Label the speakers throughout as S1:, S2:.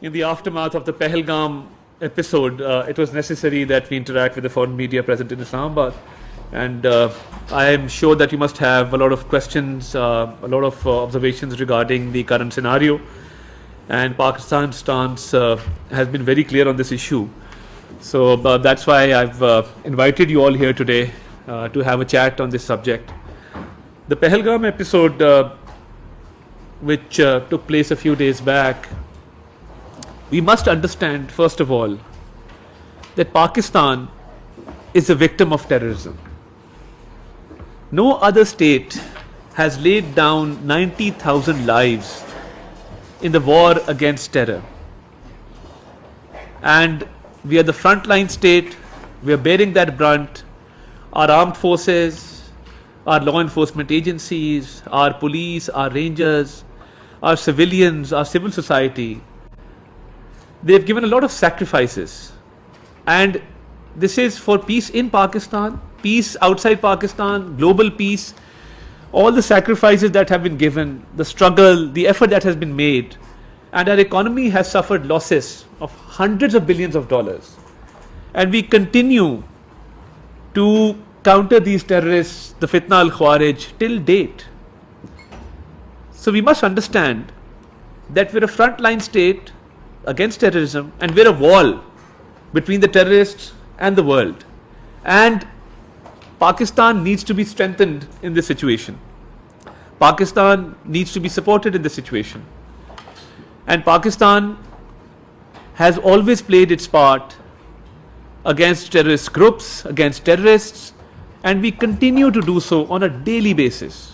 S1: In the aftermath of the Pahalgam episode, it was necessary that we interact with the foreign media present in Islamabad. And I am sure that you must have a lot of questions, a lot of observations regarding the current scenario. And Pakistan's stance has been very clear on this issue. So that's why I've invited you all here today to have a chat on this subject. The Pahalgam episode, which took place a few days back, we must understand, first of all, that Pakistan is a victim of terrorism. No other state has laid down 90,000 lives in the war against terror. And we are the frontline state, we are bearing that brunt. Our armed forces, our law enforcement agencies, our police, our rangers, our civilians, our civil society, they've given a lot of sacrifices. And this is for peace in Pakistan, peace outside Pakistan, global peace. All the sacrifices that have been given, the struggle, the effort that has been made, and our economy has suffered losses of hundreds of billions of dollars. And we continue to counter these terrorists, the Fitna al-Khawarij, till date. So we must understand that we're a frontline state against terrorism, and we're a wall between the terrorists and the world. And Pakistan needs to be strengthened in this situation. Pakistan needs to be supported in this situation. And Pakistan has always played its part against terrorist groups, against terrorists, and we continue to do so on a daily basis.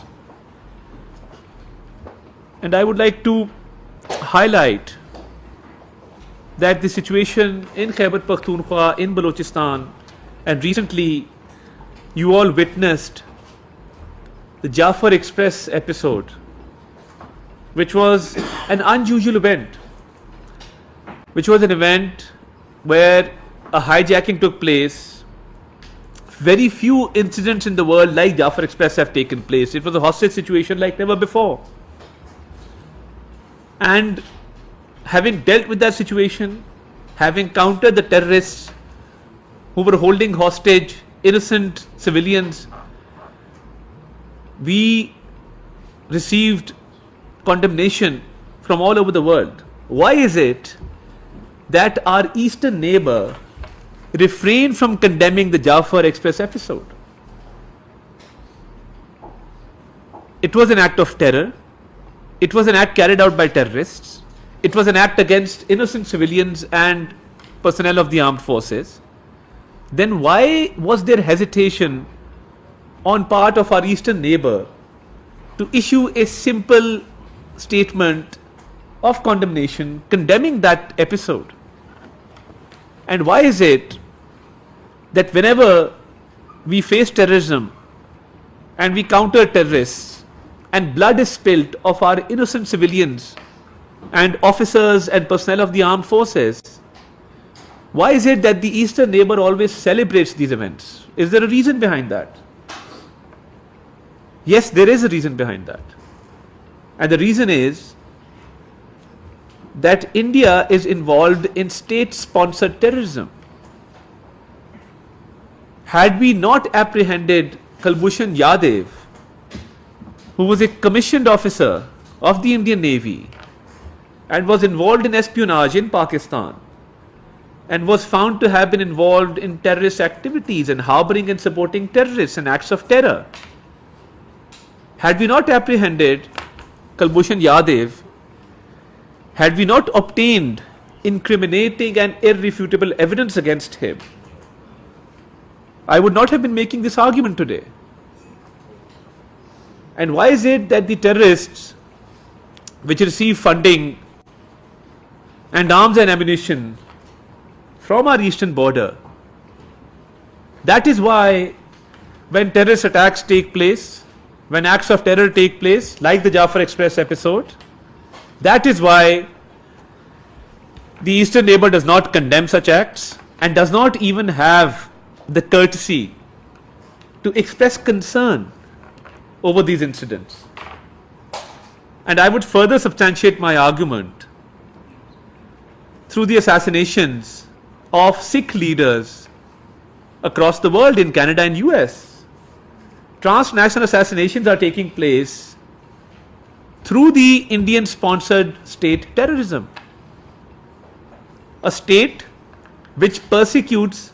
S1: And I would like to highlight that the situation in Khyber Pakhtunkhwa, in Balochistan, and recently you all witnessed the Zafar Express episode, which was an unusual event, which was an event where a hijacking took place. Very few incidents in the world like Zafar Express have taken place. It was a hostage situation like never before. And having dealt with that situation, having countered the terrorists who were holding hostage innocent civilians, we received condemnation from all over the world. Why is it that our eastern neighbor refrained from condemning the Zafar Express episode? It was an act of terror. It was an act carried out by terrorists. It was an act against innocent civilians and personnel of the armed forces. Then why was there hesitation on part of our eastern neighbor to issue a simple statement of condemnation condemning that episode? And why is it that whenever we face terrorism and we counter terrorists and blood is spilt of our innocent civilians and officers and personnel of the armed forces, why is it that the eastern neighbor always celebrates these events? Is there a reason behind that? Yes, there is a reason behind that. And the reason is that India is involved in state-sponsored terrorism. Had we not apprehended Kulbhushan Yadav, who was a commissioned officer of the Indian Navy and was involved in espionage in Pakistan, and was found to have been involved in terrorist activities and harboring and supporting terrorists and acts of terror. Had we not apprehended Kulbhushan Yadav, had we not obtained incriminating and irrefutable evidence against him, I would not have been making this argument today. And why is it that the terrorists which receive funding and arms and ammunition from our eastern border, that is why when terrorist attacks take place, when acts of terror take place, like the Zafar Express episode, that is why the eastern neighbor does not condemn such acts and does not even have the courtesy to express concern over these incidents. And I would further substantiate my argument through the assassinations of Sikh leaders across the world in Canada and US. Transnational assassinations are taking place through the Indian sponsored state terrorism. A state which persecutes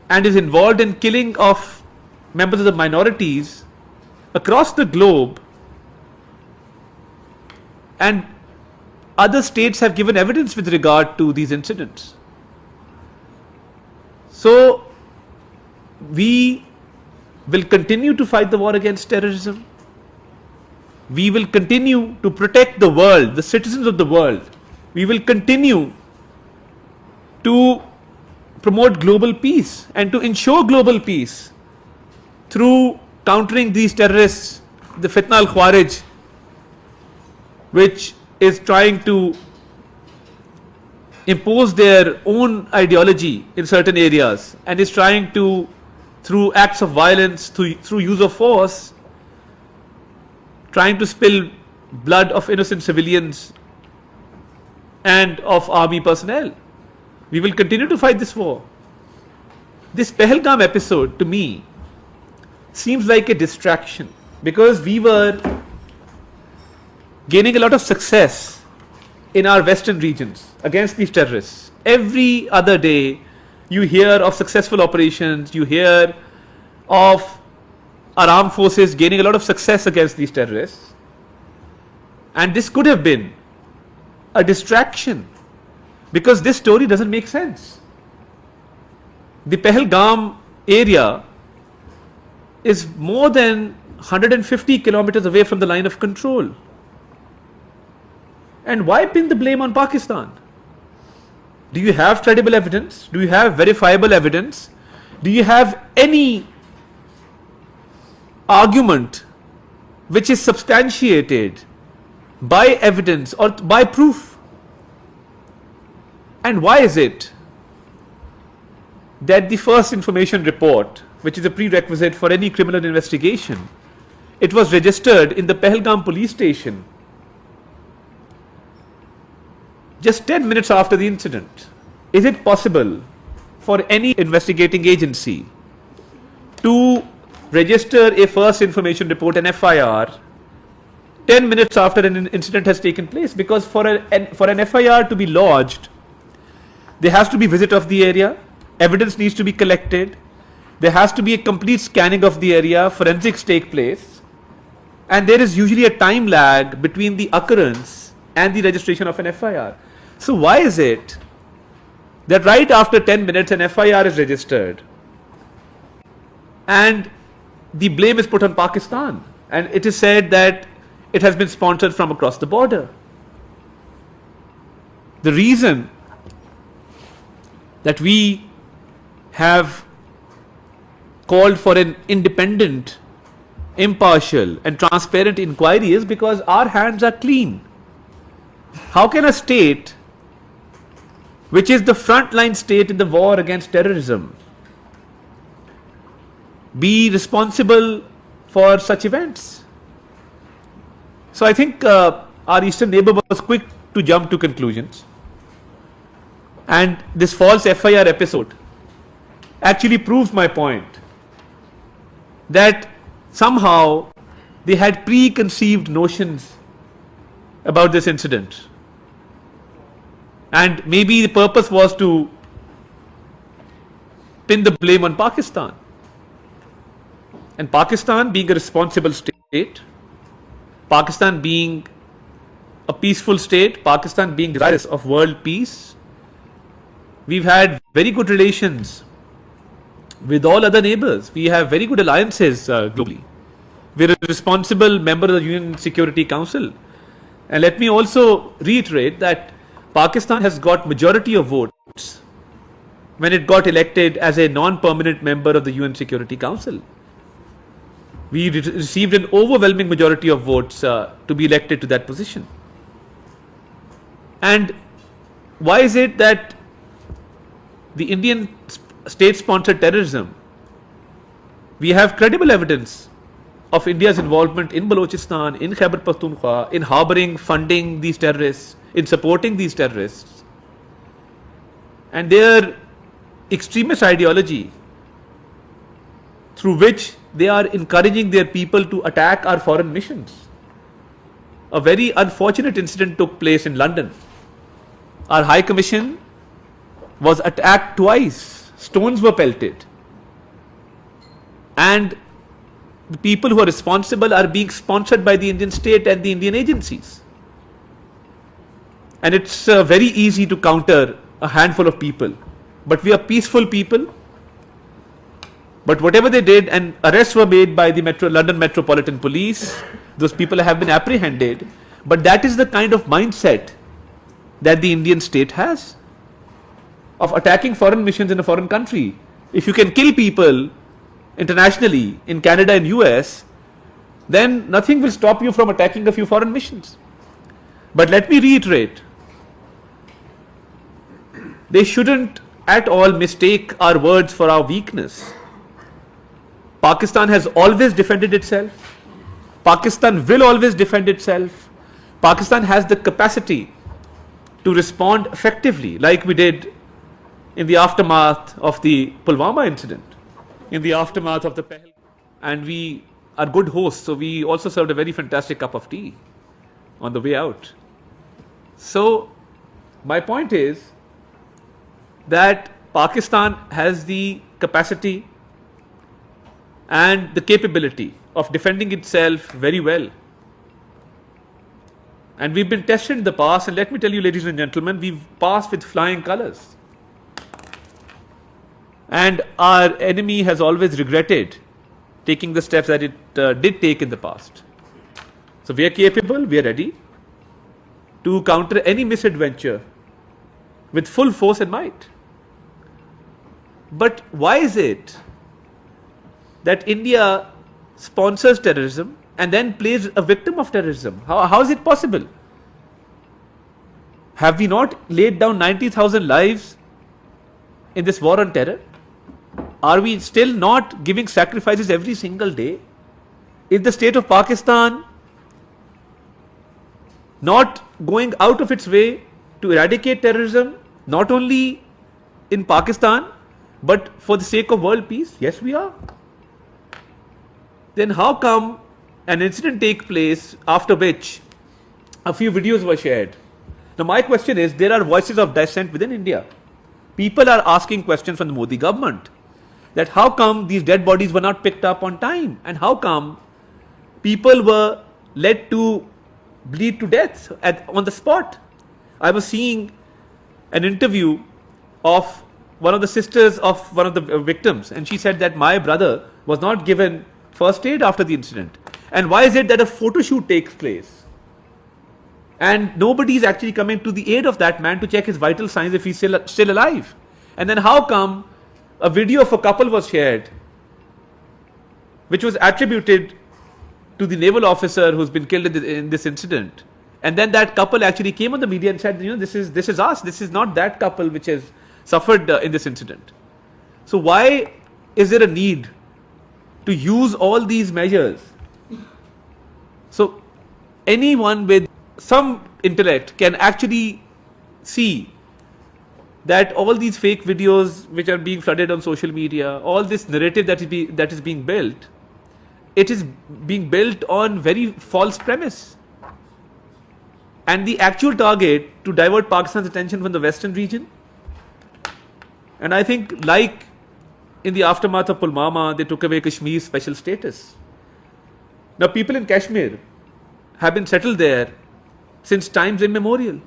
S1: and is involved in killing of members of the minorities across the globe, and other states have given evidence with regard to these incidents. So we will continue to fight the war against terrorism. We will continue to protect the world, the citizens of the world. We will continue to promote global peace and to ensure global peace through countering these terrorists, the Fitna al-Khawarij, which is trying to impose their own ideology in certain areas and is trying to, through acts of violence, through use of force, trying to spill blood of innocent civilians and of army personnel. We will continue to fight this war. This Pahalgam episode, to me, seems like a distraction, because we were gaining a lot of success in our western regions against these terrorists. Every other day you hear of successful operations, you hear of our armed forces gaining a lot of success against these terrorists. And this could have been a distraction, because this story doesn't make sense. The Pahalgam area is more than 150 kilometers away from the line of control. And why pin the blame on Pakistan? Do you have credible evidence? Do you have verifiable evidence? Do you have any argument which is substantiated by evidence or by proof? And why is it that the first information report, which is a prerequisite for any criminal investigation, it was registered in the Pahalgam police station just 10 minutes after the incident? Is it possible for any investigating agency to register a first information report, an FIR, 10 minutes after an incident has taken place? Because for an FIR to be lodged, there has to be visit of the area, evidence needs to be collected, there has to be a complete scanning of the area, forensics take place, and there is usually a time lag between the occurrence and the registration of an FIR. So why is it that right after 10 minutes an FIR is registered and the blame is put on Pakistan, and it is said that it has been sponsored from across the border? The reason that we have called for an independent, impartial and transparent inquiry is because our hands are clean. How can a state which is the frontline state in the war against terrorism be responsible for such events? So I think our eastern neighbor was quick to jump to conclusions, and this false FIR episode actually proves my point that somehow they had preconceived notions about this incident, and maybe the purpose was to pin the blame on Pakistan. And Pakistan being a responsible state, Pakistan being a peaceful state, Pakistan being desirous of world peace, we've had very good relations with all other neighbors. We have very good alliances globally. We're a responsible member of the UN Security Council. And let me also reiterate that Pakistan has got majority of votes when it got elected as a non-permanent member of the UN Security Council. We received an overwhelming majority of votes to be elected to that position. And why is it that the Indian state-sponsored terrorism, we have credible evidence of India's involvement in Balochistan, in Khyber Pakhtunkhwa, in harboring, funding these terrorists, in supporting these terrorists. and their extremist ideology through which they are encouraging their people to attack our foreign missions. A very unfortunate incident took place in London. Our High Commission was attacked twice. Stones were pelted. And the people who are responsible are being sponsored by the Indian state and the Indian agencies. And it's very easy to counter a handful of people. But we are peaceful people. But whatever they did, and arrests were made by the London Metropolitan Police, those people have been apprehended. But that is the kind of mindset that the Indian state has of attacking foreign missions in a foreign country. If you can kill people internationally in Canada and US, then nothing will stop you from attacking a few foreign missions. But let me reiterate, they shouldn't at all mistake our words for our weakness. Pakistan has always defended itself. Pakistan will always defend itself. Pakistan has the capacity to respond effectively, like we did in the aftermath of the Pulwama incident, in the aftermath of the Pahalgam. And we are good hosts, so we also served a very fantastic cup of tea on the way out. So my point is that Pakistan has the capacity and the capability of defending itself very well. And we've been tested in the past, and let me tell you, ladies and gentlemen, we've passed with flying colors. And our enemy has always regretted taking the steps that it did take in the past. So we are capable, we are ready to counter any misadventure with full force and might. But why is it that India sponsors terrorism and then plays a victim of terrorism? How is it possible? Have we not laid down 90,000 lives in this war on terror? Are we still not giving sacrifices every single day? Is the state of Pakistan not going out of its way to eradicate terrorism, not only in Pakistan, but for the sake of world peace? Yes, we are. Then how come an incident takes place after which a few videos were shared? Now my question is, there are voices of dissent within India. People are asking questions from the Modi government that how come these dead bodies were not picked up on time, and how come people were led to bleed to death on the spot. I was seeing an interview of one of the sisters of one of the victims, and she said that my brother was not given first aid after the incident. And why is it that a photo shoot takes place and nobody is actually coming to the aid of that man to check his vital signs if he's still alive? And then how come a video of a couple was shared which was attributed to the naval officer who's been killed in this incident, and then that couple actually came on the media and said, this is us, this is not that couple which has suffered in this incident. So why is there a need to use all these measures? So anyone with some intellect can actually see that all these fake videos which are being flooded on social media, all this narrative that is being built, it is being built on very false premise. And the actual target to divert Pakistan's attention from the western region. And I think, like in the aftermath of Pulwama, they took away Kashmir's special status. Now people in Kashmir have been settled there since times immemorial.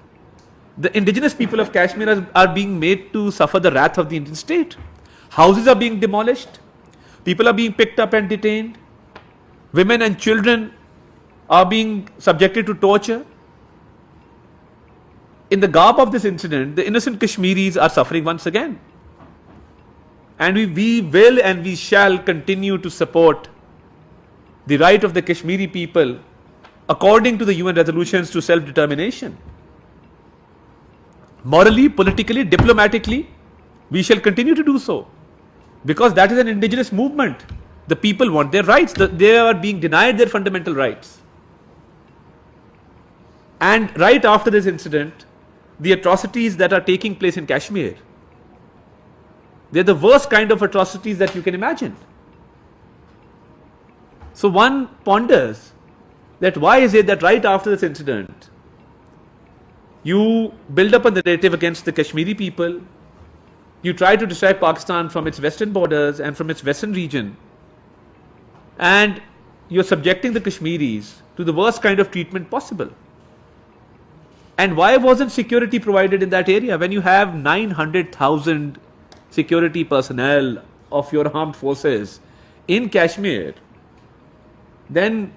S1: The indigenous people of Kashmir are being made to suffer the wrath of the Indian state. Houses are being demolished. People are being picked up and detained. Women and children are being subjected to torture. In the garb of this incident, the innocent Kashmiris are suffering once again. And we will and we shall continue to support the right of the Kashmiri people according to the UN resolutions to self-determination. Morally, politically, diplomatically, we shall continue to do so. Because that is an indigenous movement. The people want their rights. They are being denied their fundamental rights. And right after this incident, the atrocities that are taking place in Kashmir, They're the worst kind of atrocities that you can imagine. So one ponders that why is it that right after this incident, you build up a narrative against the Kashmiri people, you try to distract Pakistan from its western borders and from its western region, and you're subjecting the Kashmiris to the worst kind of treatment possible. And why wasn't security provided in that area when you have 900,000 security personnel of your armed forces in Kashmir? Then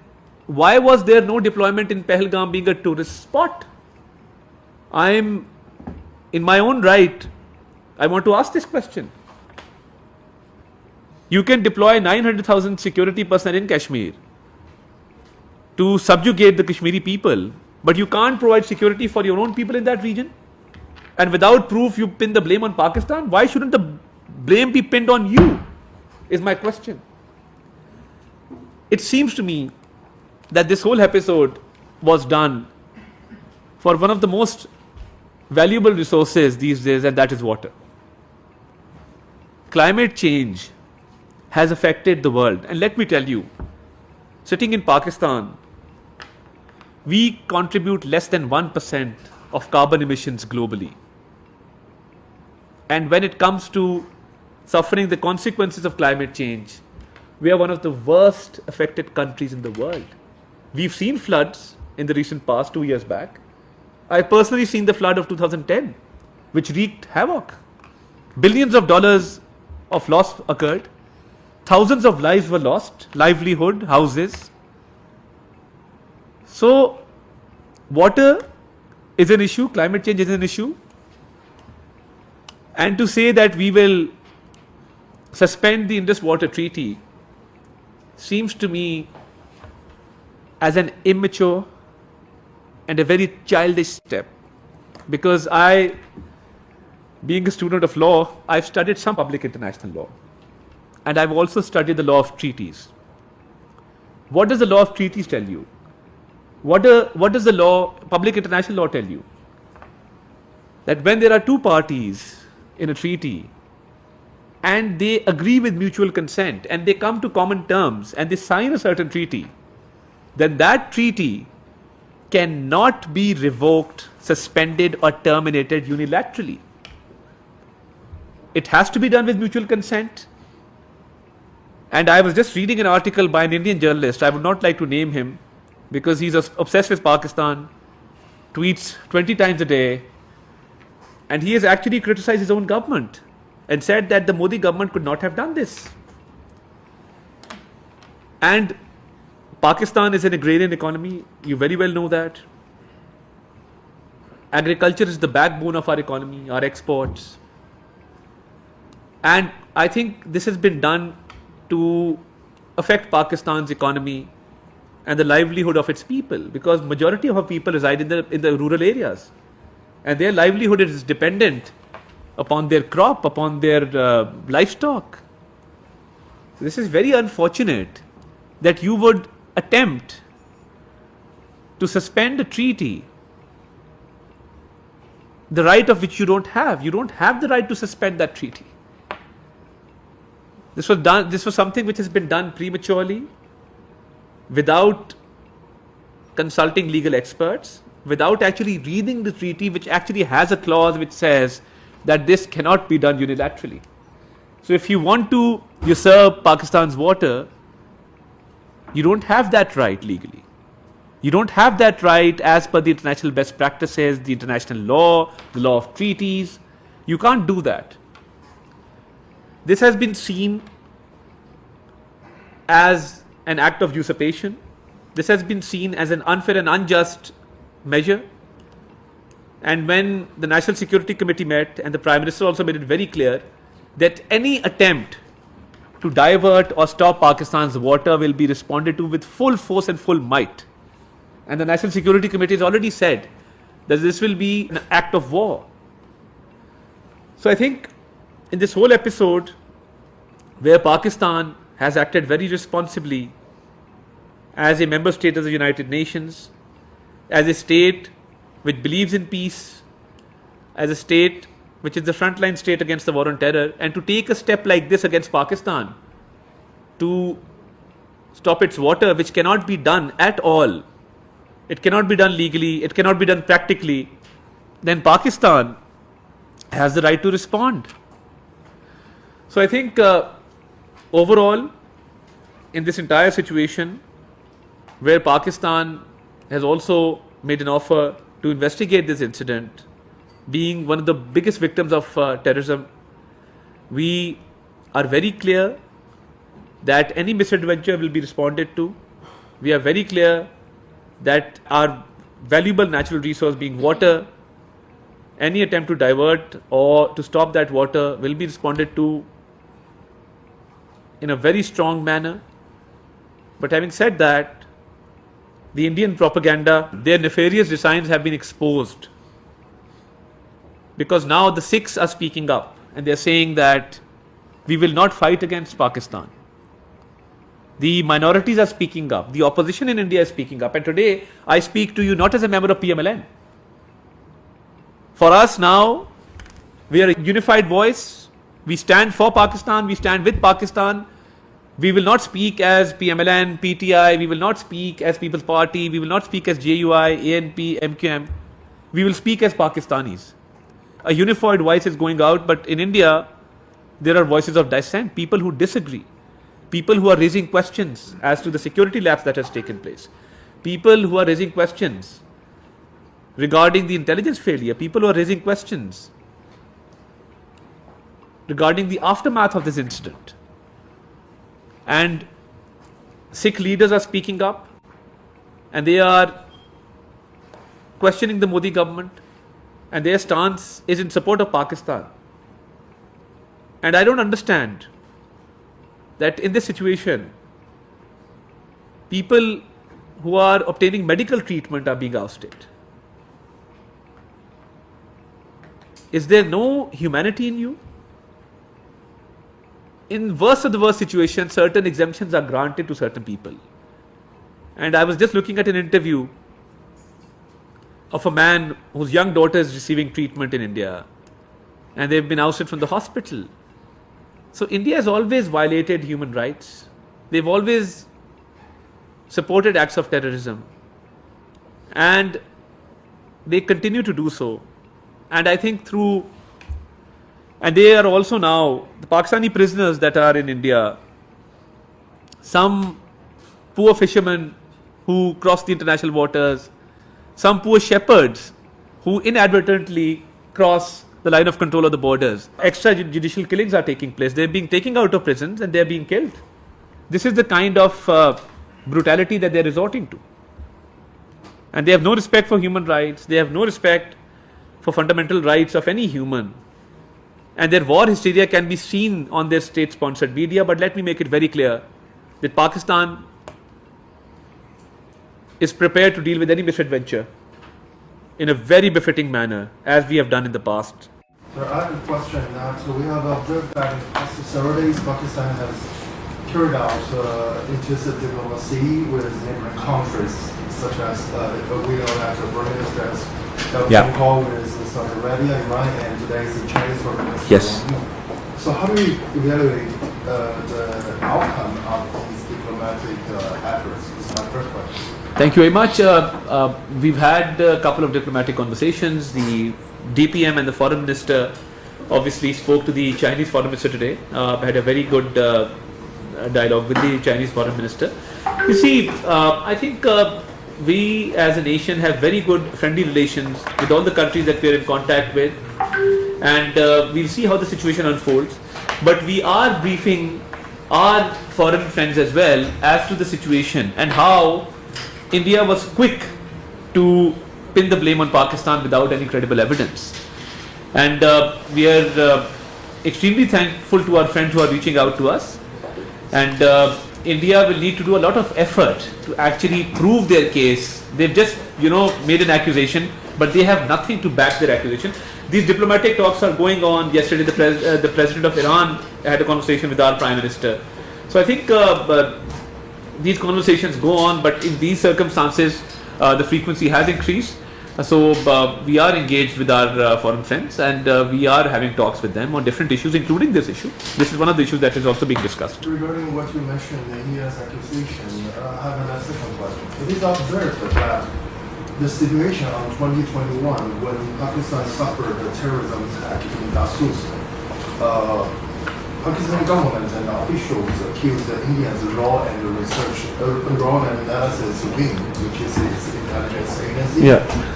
S1: why was there no deployment in Pahalgam being a tourist spot? I'm, in my own right, I want to ask this question. You can deploy 900,000 security personnel in Kashmir to subjugate the Kashmiri people, but you can't provide security for your own people in that region? And without proof, you pin the blame on Pakistan? Why shouldn't the blame be pinned on you? Is my question. It seems to me that this whole episode was done for one of the most valuable resources these days, and that is water. Climate change has affected the world. And let me tell you, sitting in Pakistan, we contribute less than 1% of carbon emissions globally. And when it comes to suffering the consequences of climate change, we are one of the worst affected countries in the world. We've seen floods in the recent past, 2 years back. I've personally seen the flood of 2010, which wreaked havoc. Billions of dollars of loss occurred. Thousands of lives were lost, livelihood, houses. So, water is an issue, climate change is an issue. And to say that we will suspend the Indus Water Treaty seems to me as an immature and a very childish step. Because I, being a student of law, I've studied some public international law. And I've also studied the law of treaties. What does the law of treaties tell you? What does the law, public international law, tell you? That when there are two parties in a treaty and they agree with mutual consent and they come to common terms and they sign a certain treaty, then that treaty cannot be revoked, suspended, or terminated unilaterally. It has to be done with mutual consent. And I was just reading an article by an Indian journalist. I would not like to name him because he's obsessed with Pakistan, tweets 20 times a day, and he has actually criticized his own government and said that the Modi government could not have done this. And Pakistan is an agrarian economy. You very well know that. Agriculture is the backbone of our economy, our exports. And I think this has been done to affect Pakistan's economy and the livelihood of its people, because majority of our people reside in the rural areas, and their livelihood is dependent upon their crop, upon their livestock. This is very unfortunate that you would attempt to suspend a treaty, the right of which you don't have. You don't have the right to suspend that treaty. This was something which has been done prematurely, without consulting legal experts, without actually reading the treaty, which actually has a clause which says that this cannot be done unilaterally. So if you want to usurp Pakistan's water, you don't have that right legally. You don't have that right as per the international best practices, the international law, the law of treaties. You can't do that. This has been seen as an act of usurpation. This has been seen as an unfair and unjust measure. And when the National Security Committee met, and the Prime Minister also made it very clear that any attempt to divert or stop Pakistan's water will be responded to with full force and full might. And the National Security Committee has already said that this will be an act of war. So I think in this whole episode, where Pakistan has acted very responsibly as a member state of the United Nations, as a state which believes in peace, as a state which is the frontline state against the war on terror, and to take a step like this against Pakistan to stop its water, which cannot be done at all, it cannot be done legally, it cannot be done practically, then Pakistan has the right to respond. So I think overall, in this entire situation, where Pakistan has also made an offer to investigate this incident, being one of the biggest victims of terrorism, we are very clear that any misadventure will be responded to. We are very clear that our valuable natural resource being water, any attempt to divert or to stop that water will be responded to in a very strong manner. But having said that, the Indian propaganda, their nefarious designs have been exposed, because now the Sikhs are speaking up and they're saying that we will not fight against Pakistan. The minorities are speaking up. The opposition in India is speaking up. And today, I speak to you not as a member of PMLN. For us now, we are a unified voice. We stand for Pakistan. We stand with Pakistan. We will not speak as PMLN, PTI. We will not speak as People's Party. We will not speak as JUI, ANP, MQM. We will speak as Pakistanis. A unified voice is going out, but in India, there are voices of dissent, people who disagree, people who are raising questions as to the security lapse that has taken place, people who are raising questions regarding the intelligence failure, people who are raising questions regarding the aftermath of this incident. And Sikh leaders are speaking up and they are questioning the Modi government, and their stance is in support of Pakistan. And I don't understand that in this situation, people who are obtaining medical treatment are being ousted. Is there no humanity in you? In worst of the worst situations, certain exemptions are granted to certain people. And I was just looking at an interview of a man whose young daughter is receiving treatment in India, and they've been ousted from the hospital. So India has always violated human rights. They've always supported acts of terrorism, and they continue to do so. And I think and they are also now, the Pakistani prisoners that are in India, some poor fishermen who cross the international waters, some poor shepherds who inadvertently cross the line of control of the borders. Extrajudicial killings are taking place. They're being taken out of prisons and they're being killed. This is the kind of brutality that they're resorting to. And they have no respect for human rights. They have no respect for fundamental rights of any human. And their war hysteria can be seen on their state-sponsored media. But let me make it very clear that Pakistan is prepared to deal with any misadventure in a very befitting manner, as we have done in the past.
S2: So I have a question that we have observed that in the past several days, Pakistan has carried out intensive diplomacy with neighboring countries, such as we know that the Foreign Minister has
S1: Yeah.
S2: call with Saudi Arabia, Iran, and today is the Chinese Foreign Minister.
S1: Yes.
S2: So how do we evaluate the outcome of these diplomatic efforts? This is my first question.
S1: Thank you very much. We've had a couple of diplomatic conversations. The DPM and the Foreign Minister obviously spoke to the Chinese Foreign Minister today. Had a very good dialogue with the Chinese Foreign Minister. You see, I think we as a nation have very good friendly relations with all the countries that we are in contact with, and we'll see how the situation unfolds. But we are briefing our foreign friends as well as to the situation and how India was quick to pin the blame on Pakistan without any credible evidence. And we are extremely thankful to our friends who are reaching out to us. And India will need to do a lot of effort to actually prove their case. They've just, made an accusation, but they have nothing to back their accusation. These diplomatic talks are going on. Yesterday, the president of Iran had a conversation with our prime minister. So I think these conversations go on, but in these circumstances, the frequency has increased. So we are engaged with our foreign friends, and we are having talks with them on different issues, including this issue. This is one of the issues that is also being discussed.
S2: Regarding what you mentioned, the India's accusation, I have another second question. It is observed that the situation on 2021, when Pakistan suffered a terrorism attack in Dassus, Pakistan government and officials accused the Indians raw and analysis wing, which is its intelligence agency,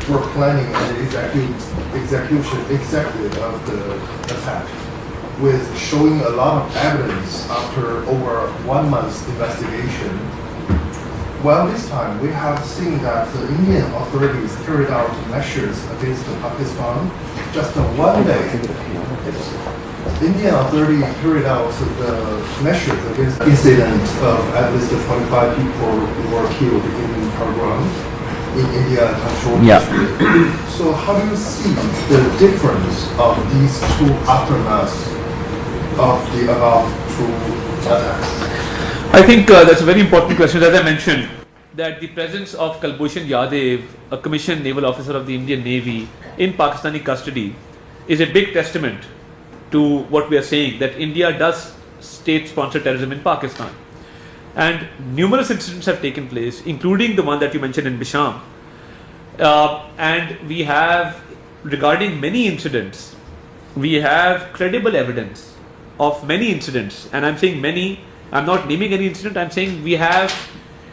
S2: for planning and executive of the attack, with showing a lot of evidence after over 1 month's investigation. Well, this time we have seen that the Indian authorities carried out measures against Pakistan just on 1 day. Indian authorities carried out the measures against the incident of at least 25 people who were killed in Karakoram in India controlled Kashmir. So how do you see the difference of these two aftermaths of the above two attacks?
S1: I think that's a very important question. As I mentioned, that the presence of Kulbhushan Yadav, a commissioned naval officer of the Indian Navy, in Pakistani custody is a big testament to what we are saying, that India does state-sponsor terrorism in Pakistan. And numerous incidents have taken place, including the one that you mentioned in Bisham. And we have, regarding many incidents, we have credible evidence of many incidents. And I'm saying many, I'm not naming any incident, I'm saying we have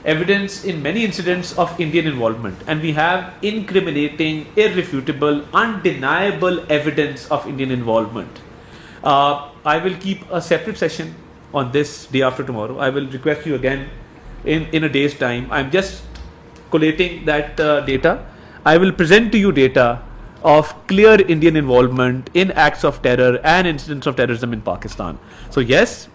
S1: evidence in many incidents of Indian involvement. And we have incriminating, irrefutable, undeniable evidence of Indian involvement. I will keep a separate session on this day after tomorrow. I will request you again in a day's time. I'm just collating that data. I will present to you data of clear Indian involvement in acts of terror and incidents of terrorism in Pakistan. So yes,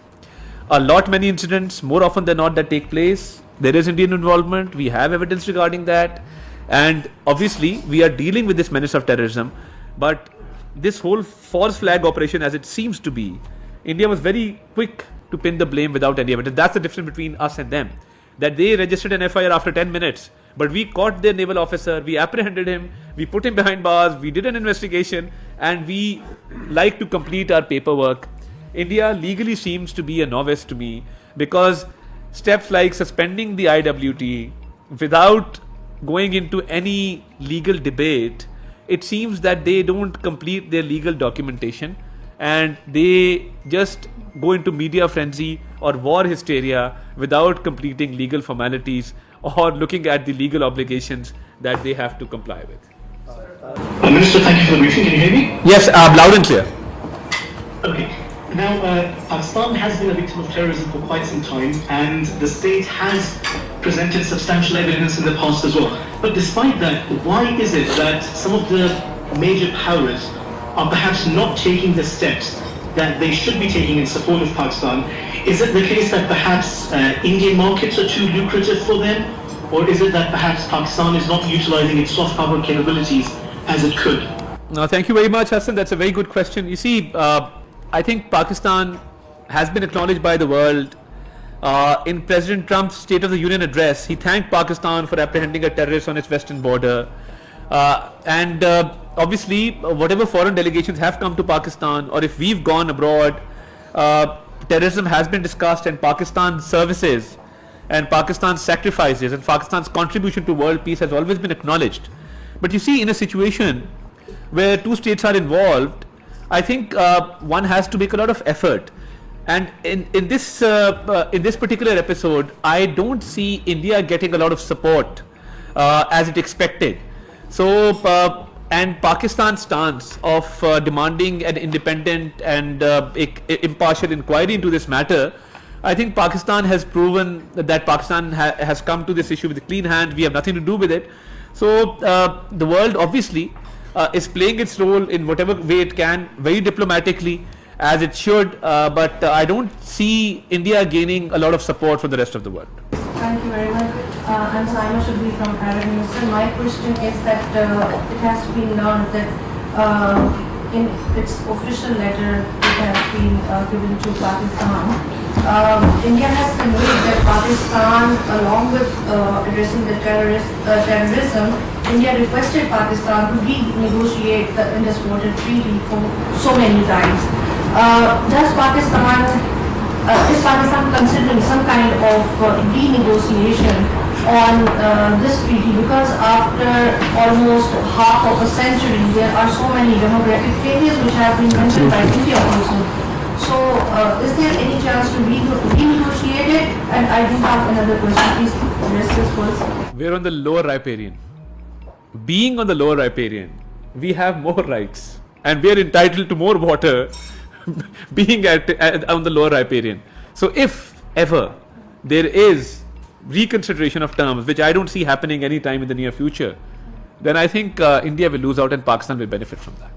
S1: many incidents, more often than not, that take place. There is Indian involvement. We have evidence regarding that. And obviously, we are dealing with this menace of terrorism. But this whole false flag operation, as it seems to be, India was very quick to pin the blame without any evidence. That's the difference between us and them. That they registered an FIR after 10 minutes, but we caught their naval officer, we apprehended him, we put him behind bars, we did an investigation, and we like to complete our paperwork. India legally seems to be a novice to me, because steps like suspending the IWT without going into any legal debate, it seems that they don't complete their legal documentation and they just go into media frenzy or war hysteria without completing legal formalities or looking at the legal obligations that they have to comply with.
S3: Minister, thank you for the briefing. Can you hear me?
S1: Yes, loud and clear.
S3: Okay. Now, Pakistan has been a victim of terrorism for quite some time, and the state has presented substantial evidence in the past as well. But despite that, why is it that some of the major powers are perhaps not taking the steps that they should be taking in support of Pakistan? Is it the case that perhaps Indian markets are too lucrative for them? Or is it that perhaps Pakistan is not utilizing its soft power capabilities as it could?
S1: No, thank you very much, Hassan. That's a very good question. You see, I think Pakistan has been acknowledged by the world. In President Trump's State of the Union address, he thanked Pakistan for apprehending a terrorist on its western border. And obviously, whatever foreign delegations have come to Pakistan, or if we've gone abroad, terrorism has been discussed, and Pakistan's services and Pakistan's sacrifices and Pakistan's contribution to world peace has always been acknowledged. But you see, in a situation where two states are involved, I think one has to make a lot of effort. And in this particular episode, I don't see India getting a lot of support as it expected. So, and Pakistan's stance of demanding an independent and impartial inquiry into this matter, I think Pakistan has proven that Pakistan has come to this issue with a clean hand. We have nothing to do with it. So the world obviously is playing its role in whatever way it can, very diplomatically, as it should, but I don't see India gaining a lot of support from the rest of the world.
S4: Thank you very much. I'm Saima Shubhi from Arab News. My question is that it has been learned that in its official letter it has been given to Pakistan, India has conveyed that Pakistan, along with addressing the terrorism, India requested Pakistan to renegotiate the Indus Water Treaty for so many times. Is Pakistan considering some kind of renegotiation on this treaty? Because after almost half of a century, there are so many demographic changes which have been mentioned by India also. So, is there any chance to renegotiate it? And I do have another question. Please address this first.
S1: We're on the lower riparian. Being on the lower riparian, we have more rights and we are entitled to more water being on the lower riparian. So if ever there is reconsideration of terms, which I don't see happening anytime in the near future, then I think India will lose out and Pakistan will benefit from that.